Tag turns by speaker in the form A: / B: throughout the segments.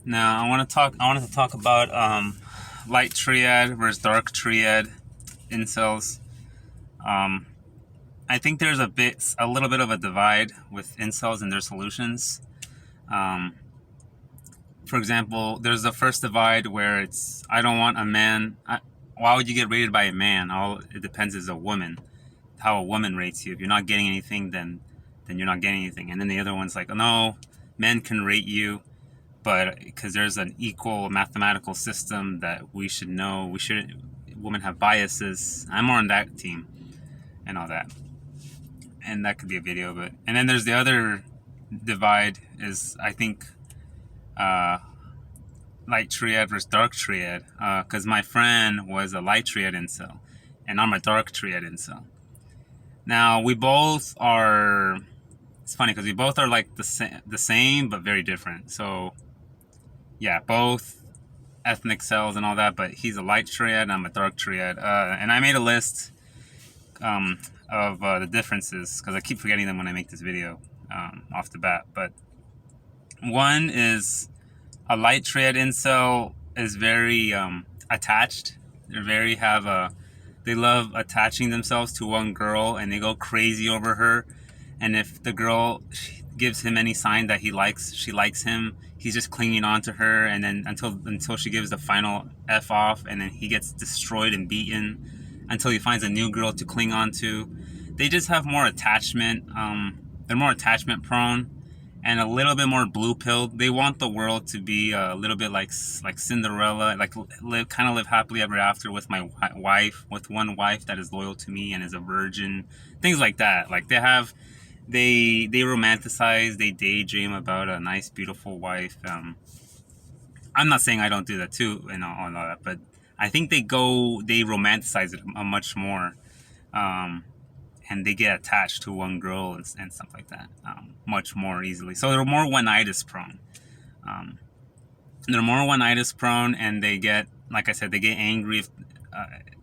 A: Now I wanted to talk about light triad versus dark triad incels. Um, I think there's a little bit of a divide with incels and their solutions. Um, for example, there's the first divide where it's I don't want a man. Why would you get rated by a man? All it depends is a woman, how a woman rates you. If you're not getting anything, then you're not getting anything. And then the other one's like, no, men can rate you, but because there's an equal mathematical system that we should know, we shouldn't. Women have biases. I'm more on that team and all that, and that could be a video. But and then there's the other divide is I think uh, light triad versus dark triad. Because my friend was a light triad incel, and I'm a dark triad incel. Now we both are. It's funny because we both are like the same but very different. So yeah, both ethnic cells and all that, but he's a light triad and I'm a dark triad. And I made a list of the differences because I keep forgetting them when I make this video off the bat. But one is a light triad incel is very attached. They're very have a they love attaching themselves to one girl and they go crazy over her. And if the girl gives him any sign that she likes him, he's just clinging on to her, and then until she gives the final f off, and then he gets destroyed and beaten until he finds a new girl to cling on to. They just have more attachment. They're more attachment prone and a little bit more blue pilled. They want the world to be a little bit like Cinderella, like live happily ever after with my wife, with one wife that is loyal to me and is a virgin, things like that. Like they romanticize, they daydream about a nice, beautiful wife. I'm not saying I don't do that too, and all that, but I think they romanticize it much more, and they get attached to one girl and stuff like that, much more easily. So they're more one-itis prone. Um, they're more one-itis prone, and they get, like I said, they get angry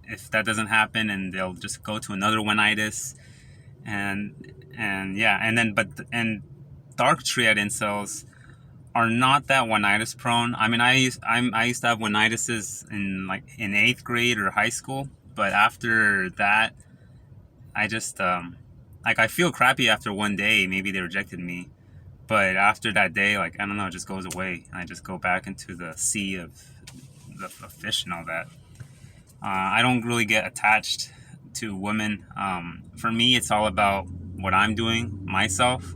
A: if that doesn't happen, and they'll just go to another one-itis, and yeah, and then and dark triad incels are not that one-itis prone. I mean, I used to have one-itises in eighth grade or high school, but after that, I just like I feel crappy after one day. Maybe they rejected me, but after that day, like I don't know, it just goes away, and I just go back into the sea of the fish and all that. I don't really get attached to women. For me, it's all about what I'm doing myself.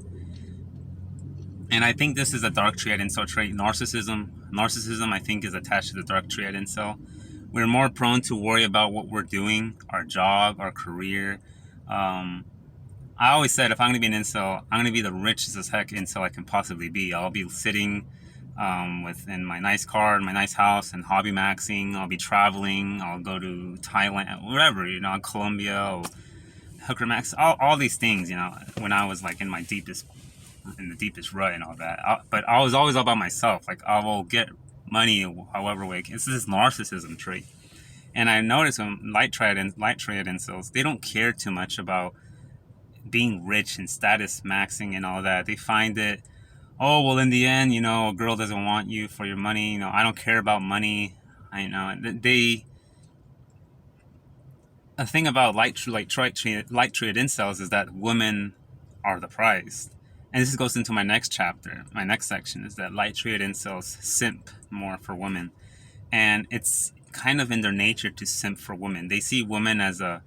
A: And I think this is a dark triad incel trait. Narcissism, I think, is attached to the dark triad incel. We're more prone to worry about what we're doing, our job, our career. Um, I always said if I'm going to be an incel, I'm going to be the richest as heck incel I can possibly be. I'll be sitting in my nice car, in my nice house, and hobby maxing. I'll be traveling. I'll go to Thailand, wherever, Colombia, or hooker max, all these things. When I was like in the deepest rut and all that. But I was always all about myself. Like I will get money however way. It's this narcissism trait. And I noticed when light triad incels, they don't care too much about being rich and status maxing and all that. They find it, oh well, in the end, a girl doesn't want you for your money. I don't care about money. I know they. The thing about light triad incels is that women are the prize. And this goes into my next chapter. My next section is that light triad incels simp more for women, and it's kind of in their nature to simp for women. They see women as a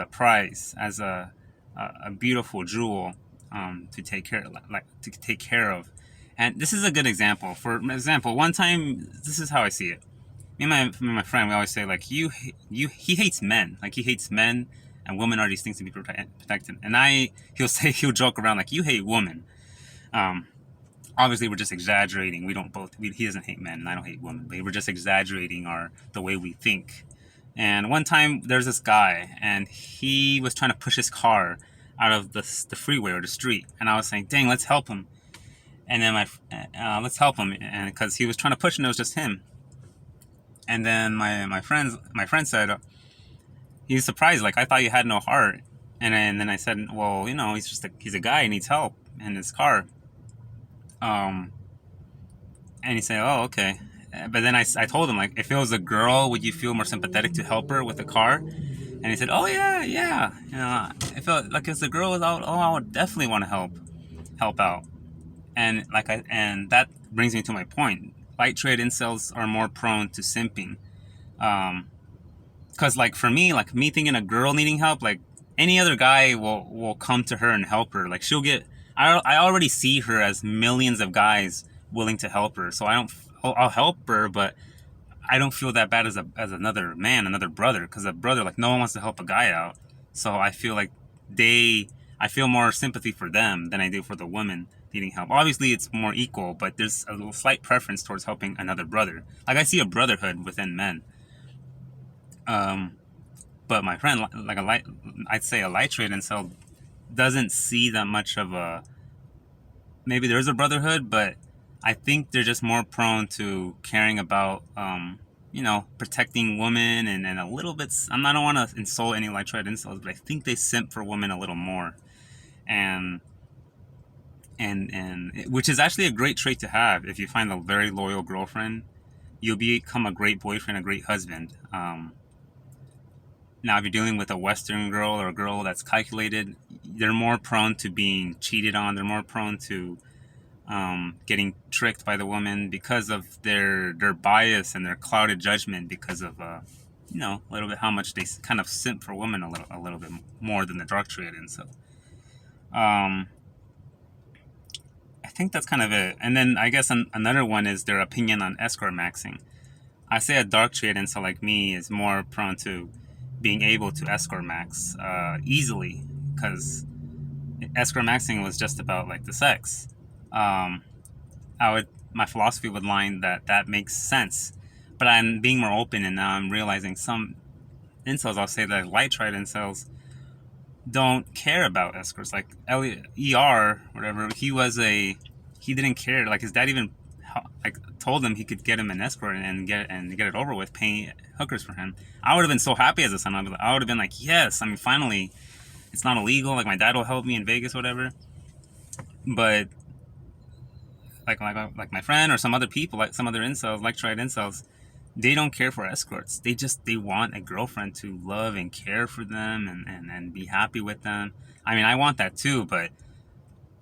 A: prize, as a beautiful jewel to take care of. And this is a good example. For example, one time, this is how I see it. Me and my friend, we always say like he hates men, like he hates men, and women are these things to be protected. And he'll joke around like you hate women. Um, Obviously we're just exaggerating. He doesn't hate men and I don't hate women, but we're just exaggerating the way we think. And one time there's this guy and he was trying to push his car out of the freeway or the street, and I was saying, dang, let's help him. And then let's help him, and because he was trying to push and it was just him. And then my friend said, he's surprised, like I thought you had no heart. And then I said, well, he's a guy, he needs help in his car. um And he said, "Oh, okay." But then I told him, like, if it was a girl, would you feel more sympathetic to help her with the car? And he said, "Oh yeah, yeah. You know, I felt like if it's a girl, I would definitely want to help out." And that brings me to my point. Light trade incels are more prone to simping. Um, Cause like for me, like me thinking a girl needing help, like any other guy will come to her and help her. Like she'll get. I already see her as millions of guys willing to help her. So I don't. I'll help her, but I don't feel that bad as another man, another brother. Because a brother, like no one wants to help a guy out. So I feel like they. I feel more sympathy for them than I do for the women needing help. Obviously, it's more equal, but there's a little slight preference towards helping another brother. Like I see a brotherhood within men. Um, but my friend, like I'd say a light trade incel doesn't see that much of a. Maybe there's a brotherhood, but I think they're just more prone to caring about, protecting women and a little bit. I don't want to insult any light trade incels, but I think they simp for women a little more, and and which is actually a great trait to have if you find a very loyal girlfriend. You'll become a great boyfriend, a great husband. Now, if you're dealing with a Western girl or a girl that's calculated, they're more prone to being cheated on. They're more prone to getting tricked by the woman because of their bias and their clouded judgment because of a little bit how much they kind of simp for women a little bit more than the dark trade. And so um, I think that's kind of it. And then I guess another one is their opinion on escort maxing. I say a dark trade incel like me is more prone to being able to escort max easily because escort maxing was just about like the sex. Um, my philosophy would line that makes sense, but I'm being more open and now I'm realizing some incels, I'll say that light trade incels don't care about escorts. Like whatever, he didn't care. Like his dad even like told him he could get him an escort and get it over with, paying hookers for him. I would have been so happy as a son. I would have been like, yes, I mean, finally, it's not illegal. Like my dad will help me in Vegas, or whatever. But like my friend or some other people, like some other incels, like tried incels, they don't care for escorts. They want a girlfriend to love and care for them and be happy with them. I mean, I want that too, but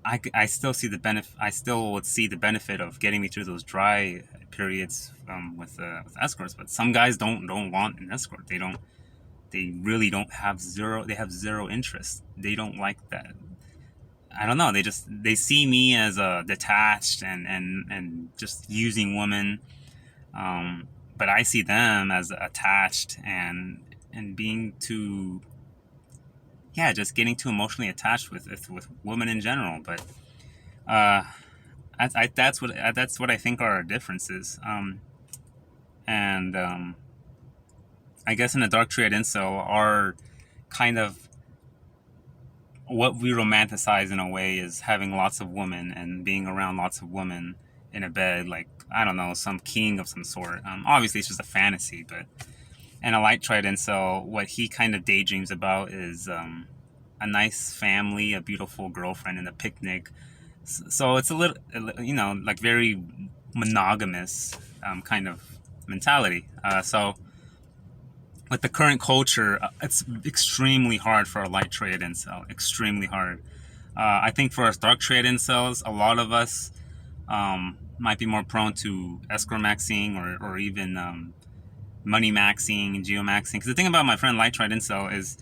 A: I still see the benefit. I still would see the benefit of getting me through those dry periods with escorts. But some guys don't want an escort. They don't. They really don't have zero. They have zero interest. They don't like that. I don't know. They see me as detached and just using women. But I see them as attached and being too, yeah, just getting too emotionally attached with women in general. But uh, that's what I think are our differences. And I guess in the dark triad incel, our kind of what we romanticize in a way is having lots of women and being around lots of women in a bed, like I don't know, some king of some sort. Obviously, it's just a fantasy, but and a light triad incel, what he kind of daydreams about is a nice family, a beautiful girlfriend, and a picnic. So it's a little, like very monogamous kind of mentality. So with the current culture, it's extremely hard for a light trade incel. Extremely hard. I think for us dark trade incels, a lot of us might be more prone to escrow maxing or even money maxing and geo maxing. Because the thing about my friend light trade incel is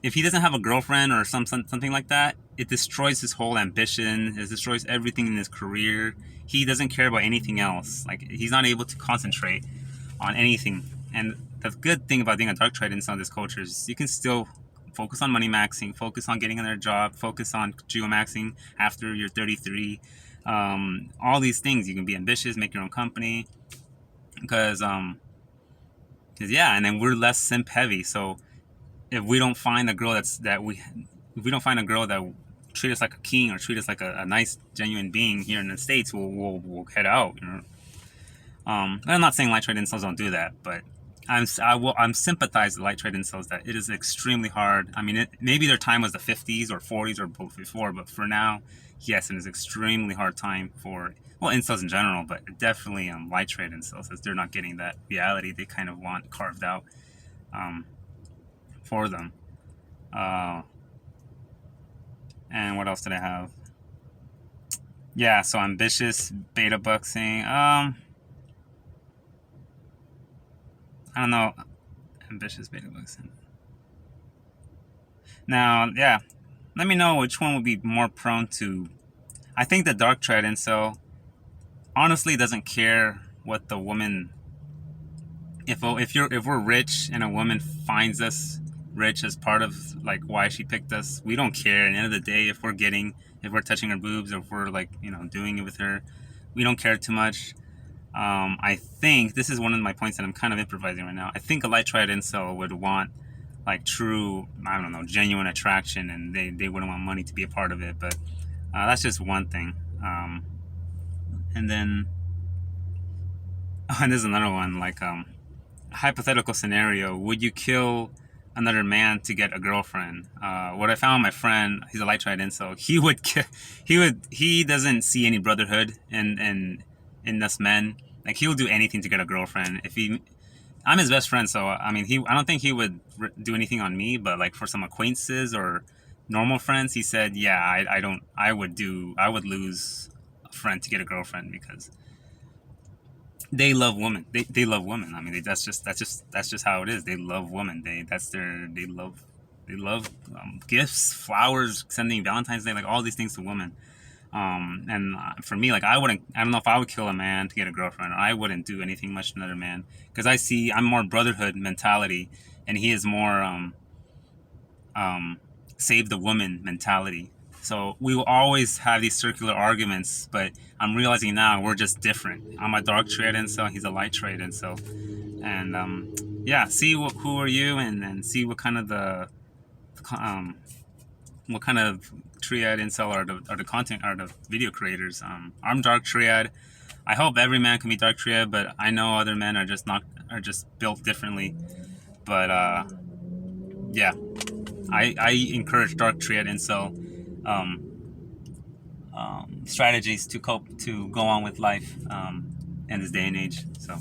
A: if he doesn't have a girlfriend or something like that, it destroys his whole ambition. It destroys everything in his career. He doesn't care about anything else. Like he's not able to concentrate on anything. And the good thing about being a dark trade in some of this culture is you can still focus on money maxing, focus on getting another job, focus on geo maxing after you're 33. All these things, you can be ambitious, make your own company, because yeah, and then we're less simp heavy. So if we don't find a girl if we don't find a girl that treat us like a king or treat us like a nice genuine being here in the States, we'll head out. I'm not saying light trade incels don't do that, but I'm sympathize with light trade incels that it is extremely hard. I mean, maybe their time was the 50s or 40s or both before, but for now, yes, it is extremely hard time for incels in general, but definitely light trade incels as they're not getting that reality they kind of want carved out um, for them. Uh, and what else did I have? Yeah, so ambitious beta boxing. I don't know, ambitious beta boxing. Now, yeah, let me know which one would be more prone to. I think the dark triad incel honestly doesn't care what the woman. If we're rich and a woman finds us rich as part of like why she picked us, we don't care. At the end of the day, if we're touching her boobs or if we're like doing it with her, we don't care too much. I think this is one of my points that I'm kind of improvising right now. I think a light triad incel would want like true, I don't know, genuine attraction, and they wouldn't want money to be a part of it. But that's just one thing. And then, and this is another one. Like, hypothetical scenario: would you kill another man to get a girlfriend? What I found, my friend, he's a light triad incel. He doesn't see any brotherhood in us men. Like he'll do anything to get a girlfriend. I'm his best friend, so I mean, I don't think he would do anything on me. But like for some acquaintances or normal friends, he said, yeah, I don't, I would lose a friend to get a girlfriend because they love women. They love women. I mean, that's just how it is. They love women. They love gifts, flowers, sending Valentine's Day, like all these things to women. And for me, like I don't know if I would kill a man to get a girlfriend. Or I wouldn't do anything much to another man because I'm more brotherhood mentality, and he is more save the woman mentality. So we will always have these circular arguments, but I'm realizing now we're just different. I'm a dark trade incel, he's a light trade incel, and yeah, see who are you, and see what kind of um, what kind of triad incel are the content are the video creators. I'm dark triad. I hope every man can be dark triad, but I know other men are just built differently. But yeah, I encourage dark triad incel um, strategies to cope to go on with life in this day and age. So